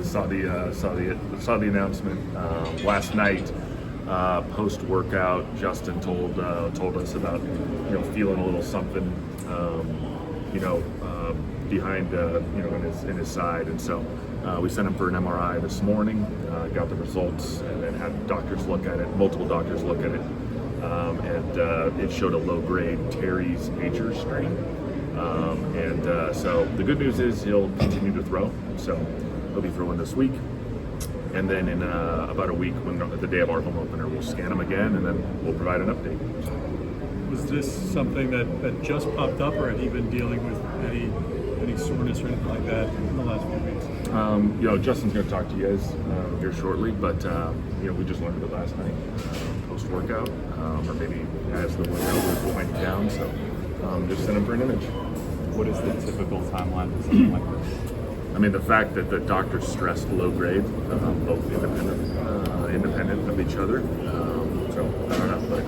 saw the announcement last night. Post workout, Justin told us about feeling a little something behind in his side, and so we sent him for an MRI this morning. Got the results, and then had doctors look at it. Multiple doctors look at it, and it showed a low-grade Terry's major strain. So the good news is he'll continue to throw. So he'll be throwing this week. And then in about a week, when the day of our home opener, we'll scan him again, and then we'll provide an update. Was this something that just popped up, or had he been dealing with any soreness or anything like that in the last few weeks? Justin's going to talk to you guys here shortly, but we just learned of it last night, post workout, or maybe as the workout was winding down. So just sent him for an image. What is the typical timeline for something like this? I mean, the fact that the doctors stressed low grade, both independent of each other. So I don't know, but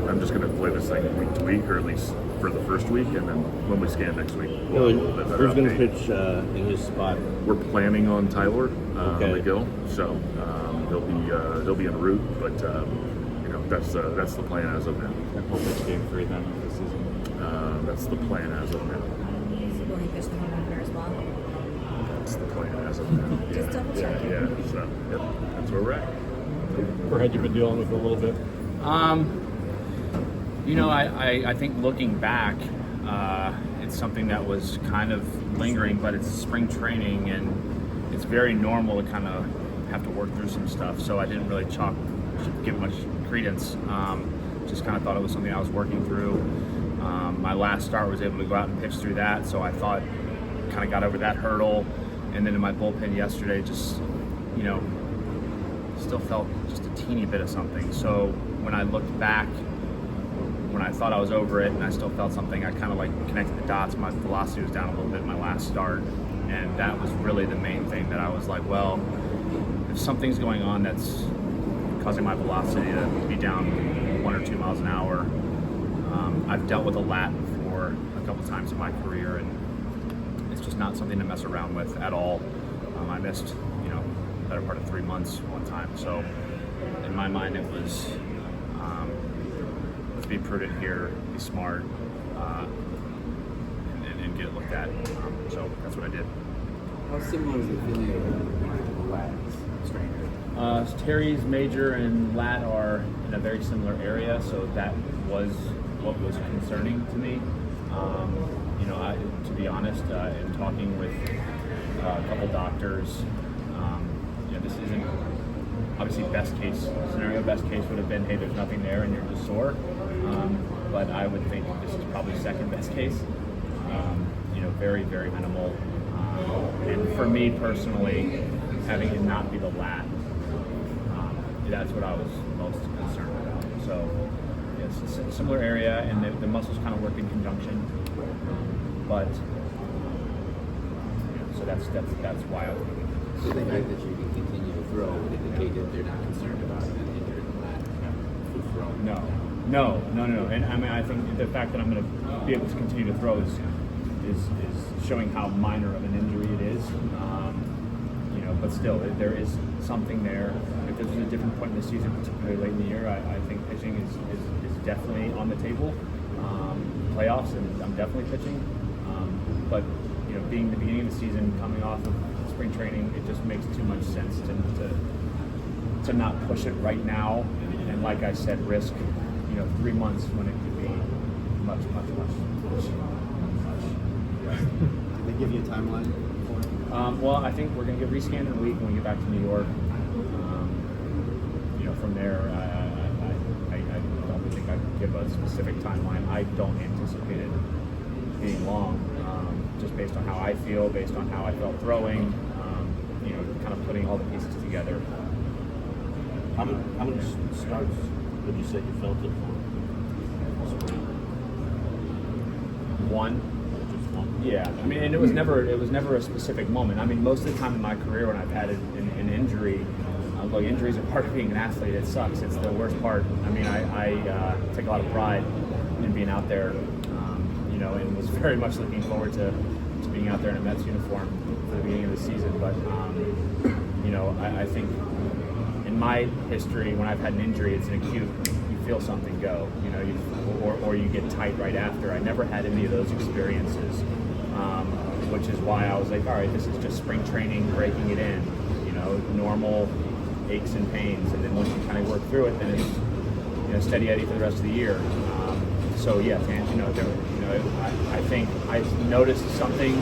I'm just going to play this thing week to week, or at least for the first week, and then when we scan next week, we'll have a little bit better who's going to update. pitch in his spot? We're planning on Tyler McGill, so he'll be en route, but that's the plan as of now. I hope it's game 3 then of the season. That's the plan as of now. Will he pitch the home opener as well? That's the plan as of now. Just double checking. Yeah. So that's where we're at. Or had you been dealing with it a little bit? I think looking back, it's something that was kind of lingering, but it's spring training, and it's very normal to kind of have to work through some stuff. So I didn't really give much credence. Just kind of thought it was something I was working through. My last start was able to go out and pitch through that, so I thought kind of got over that hurdle. And then in my bullpen yesterday, just still felt just a teeny bit of something. So when I looked back, when I thought I was over it and I still felt something, I kind of like connected the dots. My velocity was down a little bit in my last start, and that was really the main thing that I was like, well, if something's going on that's causing my velocity to be down 1 or 2 miles an hour. I've dealt with a lat before a couple times in my career, and it's just not something to mess around with at all. I missed, better part of 3 months one time. So in my mind, it was let's be prudent here, be smart, and get it looked at. So that's what I did. How similar is the feeling of the lat strain? Terry's major and lat are in a very similar area, so that was what was concerning to me. To be honest, in talking with a couple doctors, this isn't obviously best case scenario. Best case would have been, hey, there's nothing there and you're just sore. But I would think this is probably second best case. Very, very minimal. And for me personally, having it not be the lat, that's what I was most concerned about. So it's a similar area, and the muscles kind of work in conjunction. But so that's why I was thinking. So the fact that you can continue to throw would indicate that they're not concerned about an injury in the lat. No. And I mean, I think the fact that I'm going to be able to continue to throw is showing how minor of an injury it is. But still, there is something there. If this was a different point in the season, particularly late in the year, I think pitching is definitely on the table. Playoffs, and I'm definitely pitching. But being the beginning of the season, coming off of spring training, it just makes too much sense to not push it right now. And like I said, risk 3 months when it could be much. Did they give you a timeline for it? Well, I think we're going to get rescanned in a week when we get back to New York. From there, I don't think I can give a specific timeline. I don't anticipate it being long, just based on how I feel, based on how I felt throwing, kind of putting all the pieces together. How many starts would you say you felt it for? One. Just one? Yeah, I mean, and it was never a specific moment. I mean, most of the time in my career when I've had an injury, look, injuries are part of being an athlete. It sucks. It's the worst part. I mean, I take a lot of pride in being out there, and was very much looking forward to being out there in a Mets uniform for the beginning of the season. But know, I think in my history, when I've had an injury, it's an acute. You feel something go, you know, or you get tight right after. I never had any of those experiences, which is why I was like, all right, this is just spring training, breaking it in, you know, normal aches and pains, and then once you kind of work through it, then it's, you know, steady Eddie for the rest of the year. So yeah, you know, I think I noticed something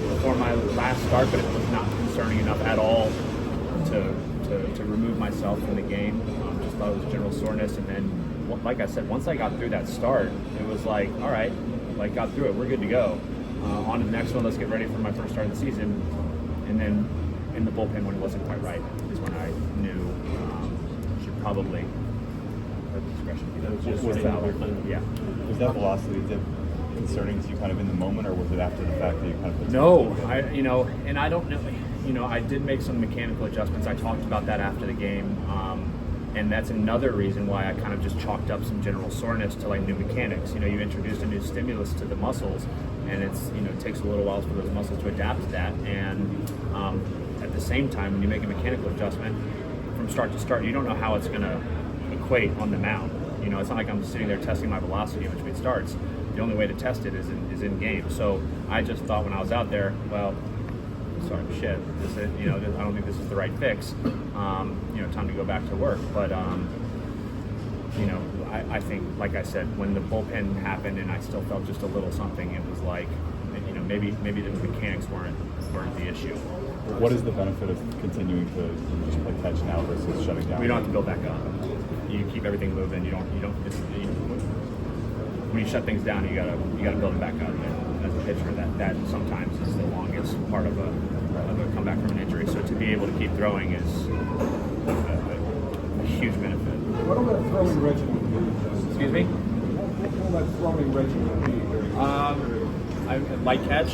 before my last start, but it was not concerning enough at all to remove myself from the game. Just thought it was general soreness, and then, like I said, once I got through that start, it was like, all right, like got through it, we're good to go. On to the next one. Let's get ready for my first start of the season, and then in the bullpen when it wasn't quite right is when I knew should probably discretion. Was that Yeah. velocity dip concerning to you kind of in the moment, or was it after the fact that you kind of put No, and I don't know. You know, I did make some mechanical adjustments. I talked about that after the game, and that's another reason why I kind of just chalked up some general soreness to like new mechanics. You know, you introduced a new stimulus to the muscles, and it's, you know, it takes a little while for those muscles to adapt to that. And at the same time, when you make a mechanical adjustment from start to start, you don't know how it's going to equate on the mound. You know, it's not like I'm sitting there testing my velocity in between starts. The only way to test it is in game. So I just thought when I was out there, well, sorry, shit, this is, you know, I don't think this is the right fix. You know, time to go back to work. But you know, I think, like I said, when the bullpen happened and I still felt just a little something, it was like, you know, maybe the mechanics weren't the issue. What is the benefit of continuing to just play catch now versus shutting down? We don't have to build back up. You keep everything moving. You don't. When you shut things down, you gotta build it back up. And as a pitcher, that sometimes is the longest part of a comeback from an injury. So to be able to keep throwing is a huge benefit. What will that throwing regimen be? Excuse me. What will that throwing regimen be? I light catch.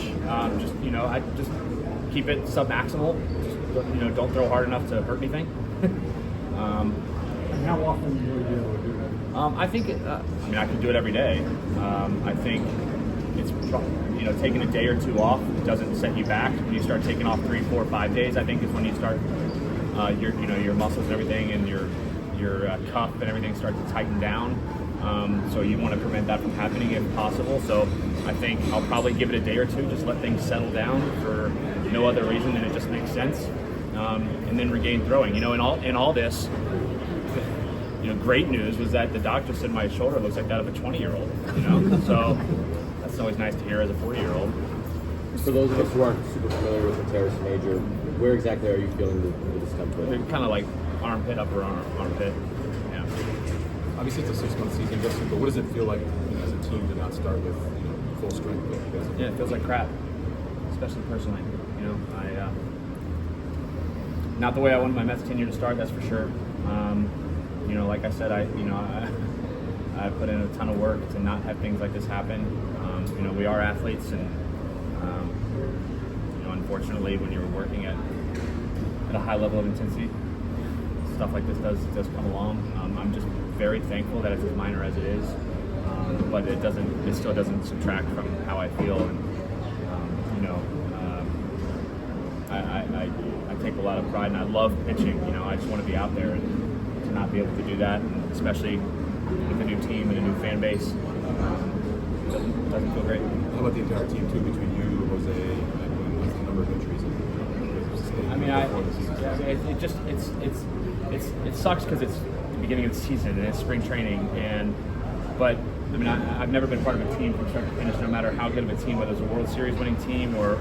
Just, you know, I just keep it sub-maximal. Just, you know, don't throw hard enough to hurt anything. And how often will you be able to do that? I think I mean, I can do it every day. I think it's, you know, taking a day or two off doesn't set you back. When you start taking off 3, 4, 5 days, I think is when you start your muscles and everything, and your cuff and everything start to tighten down. So you want to prevent that from happening if possible. So I think I'll probably give it a day or two, just let things settle down for no other reason than it just makes sense, and then regain throwing. You know, in all this, you know, great news was that the doctor said my shoulder looks like that of a 20-year-old. You know, so that's always nice to hear as a 40-year-old. For those of us who aren't super familiar with the teres major, where exactly are you feeling the discomfort? They're kind of like armpit, upper armpit. Yeah. Obviously, it's a 6-month season, Justin, but what does it feel like, you know, as a team to not start with, you know, full strength? Yeah, it feels like crap, especially personally. You know, not the way I wanted my Mets tenure to start, that's for sure. You know, like I said, I I put in a ton of work to not have things like this happen. You know, we are athletes, and you know, unfortunately, when you're working at a high level of intensity, stuff like this does come along. I'm just very thankful that it's as minor as it is, but it still doesn't subtract from how I feel. And you know, I take a lot of pride, and I love pitching. You know, I just want to be out there, and to not be able to do that, and especially with a new team and a new fan base, doesn't feel great. How about the entire team, too, between you, Jose, and the number of injuries? I mean, it sucks because it's the beginning of the season and it's spring training, but I mean, I've never been part of a team from start to finish, no matter how good of a team, whether it's a World Series winning team or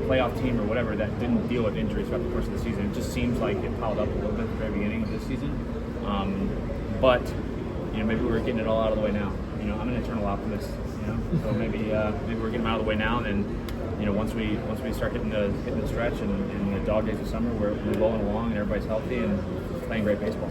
playoff team or whatever, that didn't deal with injuries throughout the course of the season. It just seems like it piled up a little bit at the very beginning of this season. But you know, maybe we're getting it all out of the way now. You know, I'm an eternal optimist. You know, so maybe we're getting them out of the way now, and then, you know, once we start hitting the stretch and the dog days of summer, we're rolling along and everybody's healthy and playing great baseball.